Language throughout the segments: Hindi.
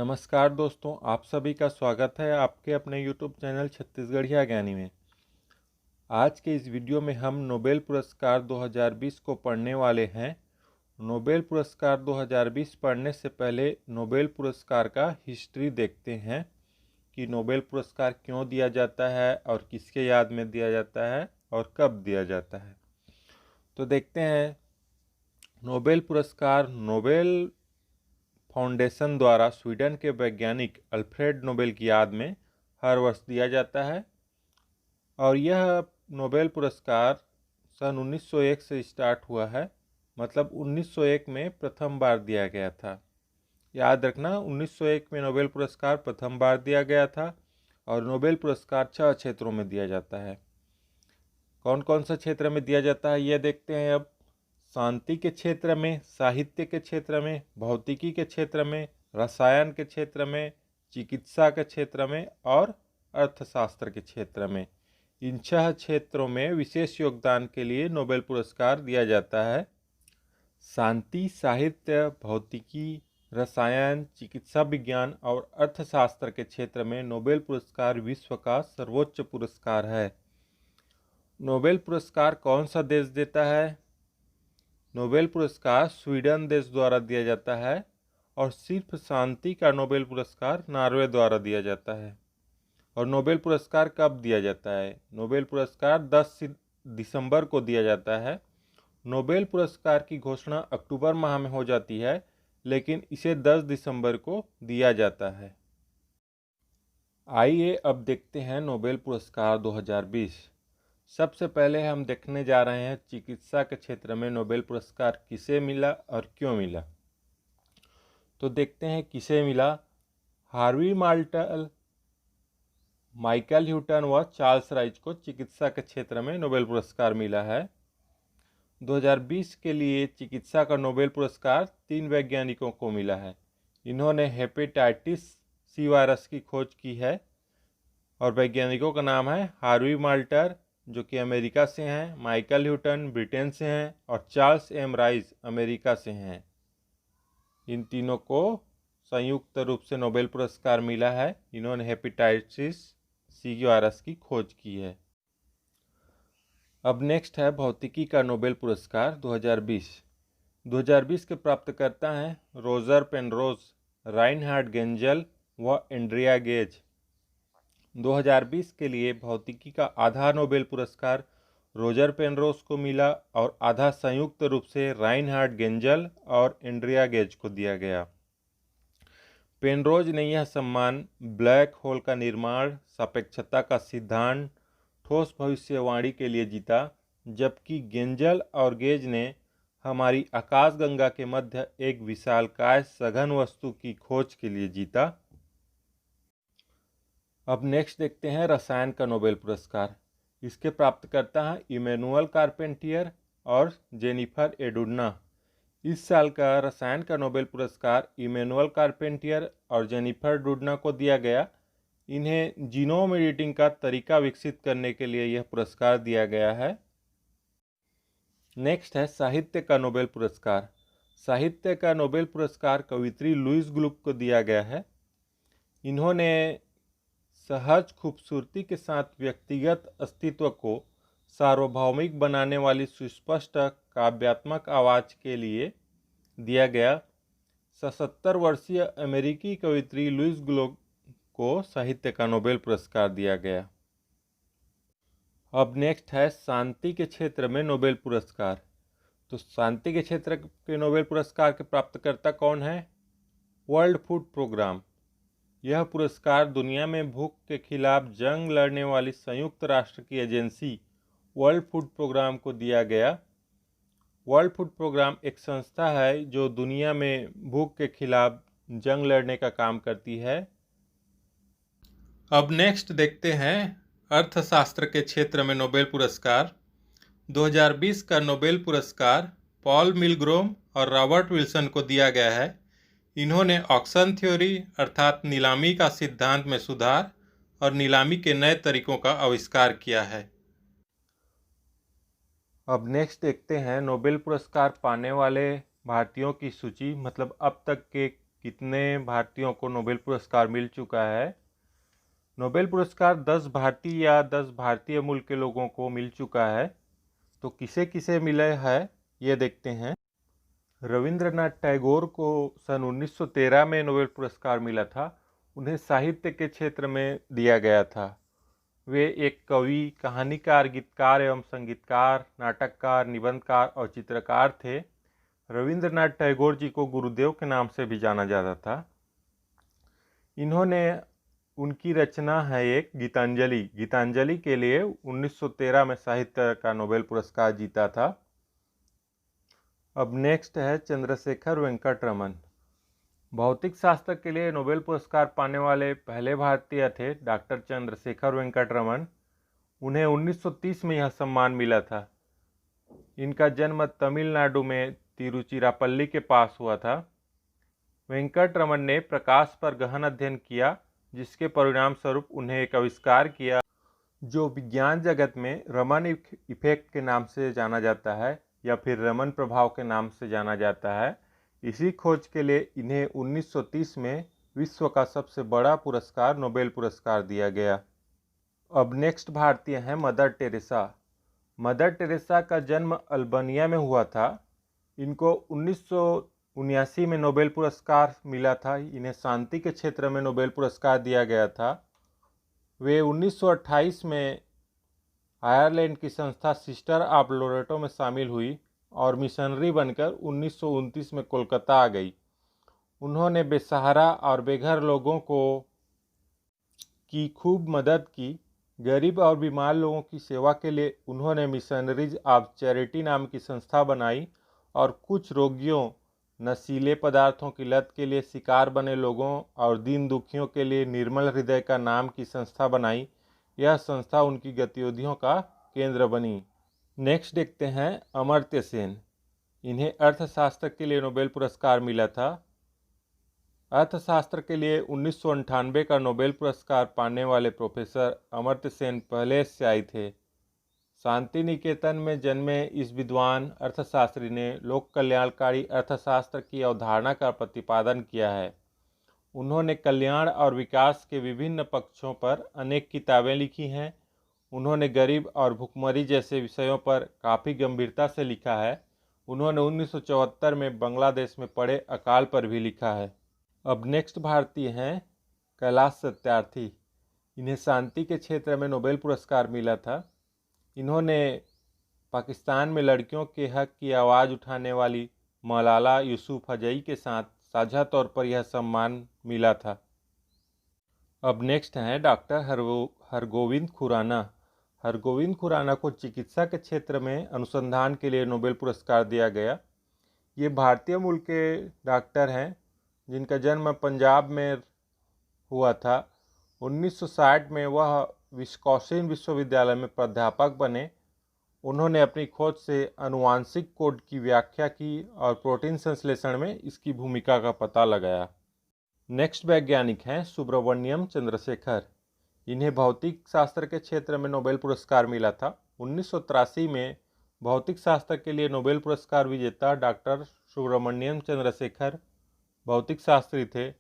नमस्कार दोस्तों, आप सभी का स्वागत है आपके अपने YouTube चैनल छत्तीसगढ़िया ज्ञानी में। आज के इस वीडियो में हम नोबेल पुरस्कार 2020 को पढ़ने वाले हैं। नोबेल पुरस्कार 2020 पढ़ने से पहले नोबेल पुरस्कार का हिस्ट्री देखते हैं कि नोबेल पुरस्कार क्यों दिया जाता है और किसके याद में दिया जाता है और कब दिया जाता है। तो देखते हैं, नोबेल पुरस्कार नोबेल फाउंडेशन द्वारा स्वीडन के वैज्ञानिक अल्फ्रेड नोबेल की याद में हर वर्ष दिया जाता है और यह नोबेल पुरस्कार सन 1901 से स्टार्ट हुआ है। मतलब 1901 में प्रथम बार दिया गया था। याद रखना, 1901 में नोबेल पुरस्कार प्रथम बार दिया गया था और नोबेल पुरस्कार 6 क्षेत्रों में दिया जाता है। कौन कौन सा क्षेत्र में दिया जाता है यह देखते हैं अब। शांति के क्षेत्र में, साहित्य के क्षेत्र में, भौतिकी के क्षेत्र में, रसायन के क्षेत्र में, चिकित्सा के क्षेत्र में और अर्थशास्त्र के क्षेत्र में। इन 6 क्षेत्रों में विशेष योगदान के लिए नोबेल पुरस्कार दिया जाता है। शांति, साहित्य, भौतिकी, रसायन, चिकित्सा विज्ञान और अर्थशास्त्र के क्षेत्र में नोबेल पुरस्कार विश्व का सर्वोच्च पुरस्कार है। नोबेल पुरस्कार कौन सा देश देता है? नोबेल पुरस्कार स्वीडन देश द्वारा दिया जाता है और सिर्फ शांति का नोबेल पुरस्कार नॉर्वे द्वारा दिया जाता है। और नोबेल पुरस्कार कब दिया जाता है? नोबेल पुरस्कार 10 दिसंबर को दिया जाता है। नोबेल पुरस्कार की घोषणा अक्टूबर माह में हो जाती है, लेकिन इसे 10 दिसंबर को दिया जाता है। आइए अब देखते हैं नोबेल पुरस्कार 2020। सबसे पहले हम देखने जा रहे हैं चिकित्सा के क्षेत्र में नोबेल पुरस्कार किसे मिला और क्यों मिला। तो देखते हैं किसे मिला। हार्वी माल्टल, माइकल ह्यूटन व चार्ल्स राइच को चिकित्सा के क्षेत्र में नोबेल पुरस्कार मिला है। 2020 के लिए चिकित्सा का नोबेल पुरस्कार 3 वैज्ञानिकों को मिला है। इन्होंने हेपेटाइटिस सी वायरस की खोज की है और वैज्ञानिकों का नाम है हार्वी माल्टर, जो कि अमेरिका से हैं, माइकल ह्यूटन ब्रिटेन से हैं और चार्ल्स एम राइस अमेरिका से हैं। इन तीनों को संयुक्त रूप से नोबेल पुरस्कार मिला है। इन्होंने हेपेटाइटिस सी वायरस की खोज की है। अब नेक्स्ट है भौतिकी का नोबेल पुरस्कार 2020। 2020 के प्राप्तकर्ता हैं रोजर पेनरोज, राइनहार्ड गेंजल व एंड्रिया गेज। 2020 के लिए भौतिकी का आधा नोबेल पुरस्कार रोजर पेनरोज को मिला और आधा संयुक्त रूप से राइनहार्ड गेंजल और एंड्रिया गेज को दिया गया। पेनरोज ने यह सम्मान ब्लैक होल का निर्माण, सापेक्षता का सिद्धांत, ठोस भविष्यवाणी के लिए जीता, जबकि गेंजल और गेज ने हमारी आकाशगंगा के मध्य एक विशालकाय सघन वस्तु की खोज के लिए जीता। अब नेक्स्ट देखते हैं रसायन का नोबेल पुरस्कार। इसके प्राप्तकर्ता हैं इमैनुअल कारपेंटियर और जेनिफर एडुडना। इस साल का रसायन का नोबेल पुरस्कार इमैनुअल कारपेंटियर और जेनिफर एडुडना को दिया गया। इन्हें जीनोम एडिटिंग का तरीका विकसित करने के लिए यह पुरस्कार दिया गया है। नेक्स्ट है साहित्य का नोबेल पुरस्कार। साहित्य का नोबेल पुरस्कार कवित्री लुईस ग्लुक को दिया गया है। इन्होंने सहज खूबसूरती के साथ व्यक्तिगत अस्तित्व को सार्वभौमिक बनाने वाली सुस्पष्ट काव्यात्मक आवाज़ के लिए दिया गया। 77 वर्षीय अमेरिकी कवित्री लुईस ग्लुक को साहित्य का नोबेल पुरस्कार दिया गया। अब नेक्स्ट है शांति के क्षेत्र में नोबेल पुरस्कार। तो शांति के क्षेत्र के नोबेल पुरस्कार के प्राप्तकर्ता कौन है? World Food Programme. यह पुरस्कार दुनिया में भूख के खिलाफ जंग लड़ने वाली संयुक्त राष्ट्र की एजेंसी वर्ल्ड फूड प्रोग्राम को दिया गया। वर्ल्ड फूड प्रोग्राम एक संस्था है जो दुनिया में भूख के खिलाफ जंग लड़ने का काम करती है। अब नेक्स्ट देखते हैं अर्थशास्त्र के क्षेत्र में नोबेल पुरस्कार। 2020 का नोबेल पुरस्कार पॉल मिलग्रोम और रॉबर्ट विल्सन को दिया गया है। इन्होंने ऑक्शन थ्योरी अर्थात नीलामी का सिद्धांत में सुधार और नीलामी के नए तरीकों का आविष्कार किया है। अब नेक्स्ट देखते हैं नोबेल पुरस्कार पाने वाले भारतीयों की सूची, मतलब अब तक के कितने भारतीयों को नोबेल पुरस्कार मिल चुका है। नोबेल पुरस्कार 10 भारतीय या 10 भारतीय मूल के लोगों को मिल चुका है। तो किसे किसे मिला है ये देखते हैं। रविंद्रनाथ टैगोर को सन 1913 में नोबेल पुरस्कार मिला था। उन्हें साहित्य के क्षेत्र में दिया गया था। वे एक कवि, कहानीकार, गीतकार एवं संगीतकार, नाटककार, निबंधकार और चित्रकार थे। रविंद्रनाथ टैगोर जी को गुरुदेव के नाम से भी जाना जाता था। इन्होंने उनकी रचना है एक गीतांजलि। गीतांजलि के लिए 1913 में साहित्य का नोबेल पुरस्कार जीता था। अब नेक्स्ट है चंद्रशेखर वेंकट रमन। भौतिक शास्त्र के लिए नोबेल पुरस्कार पाने वाले पहले भारतीय थे डॉक्टर चंद्रशेखर वेंकट रमन। उन्हें 1930 में यह सम्मान मिला था। इनका जन्म तमिलनाडु में तिरुचिरापल्ली के पास हुआ था। वेंकट रमन ने प्रकाश पर गहन अध्ययन किया, जिसके परिणाम स्वरूप उन्हें एक आविष्कार किया जो विज्ञान जगत में रमन इफेक्ट के नाम से जाना जाता है या फिर रमन प्रभाव के नाम से जाना जाता है। इसी खोज के लिए इन्हें 1930 में विश्व का सबसे बड़ा पुरस्कार नोबेल पुरस्कार दिया गया। अब नेक्स्ट भारतीय हैं मदर टेरेसा। मदर टेरेसा का जन्म अल्बानिया में हुआ था। इनको 1979 में नोबेल पुरस्कार मिला था। इन्हें शांति के क्षेत्र में नोबेल पुरस्कार दिया गया था। वे 1928 में आयरलैंड की संस्था सिस्टर ऑफ लोरेटो में शामिल हुई और मिशनरी बनकर 1929 में कोलकाता आ गई। उन्होंने बेसहारा और बेघर लोगों की खूब मदद की। गरीब और बीमार लोगों की सेवा के लिए उन्होंने मिशनरीज ऑफ चैरिटी नाम की संस्था बनाई और कुछ रोगियों, नशीले पदार्थों की लत के लिए शिकार बने लोगों और दीन दुखियों के लिए निर्मल हृदय का नाम की संस्था बनाई। यह संस्था उनकी गतिविधियों का केंद्र बनी। नेक्स्ट देखते हैं अमर्त्य सेन। इन्हें अर्थशास्त्र के लिए नोबेल पुरस्कार मिला था। अर्थशास्त्र के लिए 1998 का नोबेल पुरस्कार पाने वाले प्रोफेसर अमर्त्य सेन पहले एशियाई थे। शांति निकेतन में जन्मे इस विद्वान अर्थशास्त्री ने लोक कल्याणकारी अर्थशास्त्र की अवधारणा का प्रतिपादन किया है। उन्होंने कल्याण और विकास के विभिन्न पक्षों पर अनेक किताबें लिखी हैं। उन्होंने गरीब और भुखमरी जैसे विषयों पर काफ़ी गंभीरता से लिखा है। उन्होंने 1974 में बांग्लादेश में पड़े अकाल पर भी लिखा है। अब नेक्स्ट भारतीय हैं कैलाश सत्यार्थी। इन्हें शांति के क्षेत्र में नोबेल पुरस्कार मिला था। इन्होंने पाकिस्तान में लड़कियों के हक की आवाज़ उठाने वाली मलाला यूसुफजई के साथ साझा तौर पर यह सम्मान मिला था। अब नेक्स्ट हैं डॉक्टर हरगोविंद खुराना। हरगोविंद खुराना को चिकित्सा के क्षेत्र में अनुसंधान के लिए नोबेल पुरस्कार दिया गया। ये भारतीय मूल के डॉक्टर हैं जिनका जन्म पंजाब में हुआ था। 1960 में वह विस्कॉन्सिन विश्वविद्यालय में प्राध्यापक बने। उन्होंने अपनी खोज से आनुवांशिक कोड की व्याख्या की और प्रोटीन संश्लेषण में इसकी भूमिका का पता लगाया। नेक्स्ट वैज्ञानिक हैं सुब्रमण्यम चंद्रशेखर। इन्हें भौतिक शास्त्र के क्षेत्र में नोबेल पुरस्कार मिला था। 1983 में भौतिक शास्त्र के लिए नोबेल पुरस्कार विजेता डॉक्टर सुब्रमण्यम चंद्रशेखर भौतिक शास्त्री थे।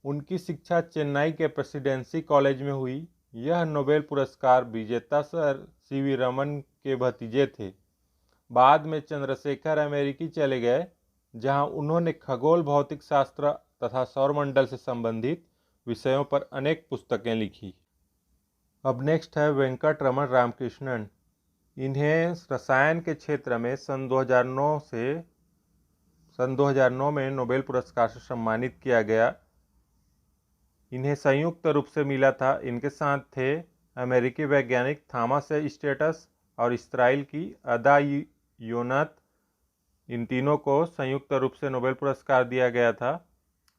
उनकी शिक्षा चेन्नई के प्रेसिडेंसी कॉलेज में हुई। यह नोबेल पुरस्कार विजेता सर सीवी रमन के भतीजे थे। बाद में चंद्रशेखर अमेरिकी चले गए, जहां उन्होंने खगोल भौतिक शास्त्र तथा सौरमंडल से संबंधित विषयों पर अनेक पुस्तकें लिखी। अब नेक्स्ट है वेंकट रमन रामकृष्णन। इन्हें रसायन के क्षेत्र में सन 2009 में नोबेल पुरस्कार से सम्मानित किया गया। इन्हें संयुक्त रूप से मिला था। इनके साथ थे अमेरिकी वैज्ञानिक थॉमस स्टेटस और इस्राइल की अदा योनत। इन तीनों को संयुक्त रूप से नोबेल पुरस्कार दिया गया था।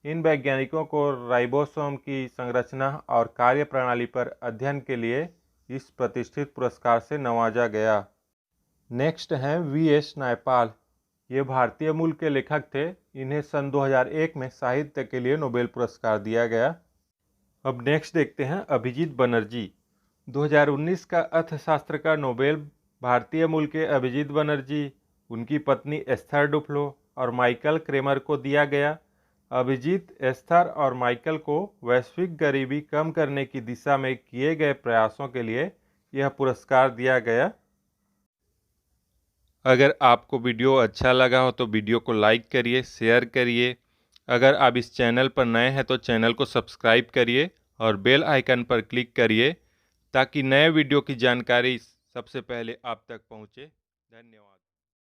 इन वैज्ञानिकों को राइबोसोम की संरचना और कार्य प्रणाली पर अध्ययन के लिए इस प्रतिष्ठित पुरस्कार से नवाजा गया। नेक्स्ट हैं वी.एस. नायपाल। ये भारतीय मूल के लेखक थे। इन्हें सन 2001 में साहित्य के लिए नोबेल पुरस्कार दिया गया। अब नेक्स्ट देखते हैं अभिजीत बनर्जी। 2019 का अर्थशास्त्र का नोबेल भारतीय मूल के अभिजीत बनर्जी, उनकी पत्नी एस्थर डुफ्लो और माइकल क्रेमर को दिया गया। अभिजीत, एस्थर और माइकल को वैश्विक गरीबी कम करने की दिशा में किए गए प्रयासों के लिए यह पुरस्कार दिया गया। अगर आपको वीडियो अच्छा लगा हो तो वीडियो को लाइक करिए, शेयर करिए। अगर आप इस चैनल पर नए हैं तो चैनल को सब्सक्राइब करिए और बेल आइकन पर क्लिक करिए ताकि नए वीडियो की जानकारी सबसे पहले आप तक पहुंचे। धन्यवाद।